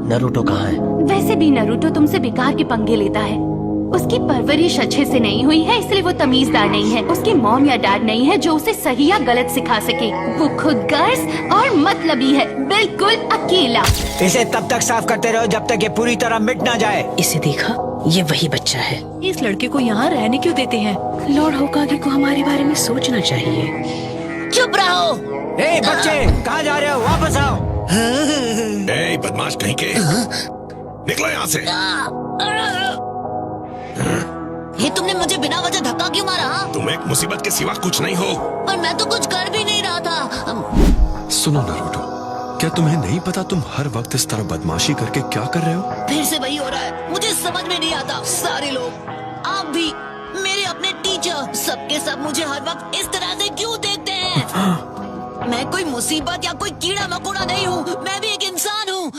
Naruto कहाँ है? वैसे भी नारुतो तुमसे बेकार के पंगे लेता है। उसकी परवरिश अच्छे से नहीं हुई है, इसलिए वो तमीजदार नहीं है। उसकी मॉम या डैड नहीं है जो उसे सही या गलत सिखा सके। वो खुद गर्ज और मतलबी है, बिल्कुल अकेला। इसे तब तक साफ करते रहो जब तक ये पूरी तरह मिट ना जाए। इसे देखा, ये वही बच्चा है। इस लड़के को यहाँ रहने क्यों देते हैं? लॉर्ड होकागे को हमारे बारे में सोचना चाहिए। चुप रहो। ए बच्चे, कहाँ जा रहे हो? वापस आओ। ए बदमाश कहीं के, निकलो यहाँ से। ये तुमने मुझे बिना वजह धक्का क्यों मारा? तुम एक मुसीबत के सिवा कुछ नहीं हो। पर मैं तो कुछ कर भी नहीं रहा था। सुनो नारुतो, क्या तुम्हें नहीं पता तुम हर वक्त इस तरह बदमाशी करके क्या कर रहे हो? फिर से वही हो रहा है, मुझे समझ में नहीं आता। सारे लोग, आप भी, मेरे अपने टीचर, सबके सब मुझे हर वक्त इस तरह से क्यों देखते हैं? मैं कोई मुसीबत या कोई कीड़ा मकोड़ा नहीं हूँ, मैं भी एक इंसान हूँ।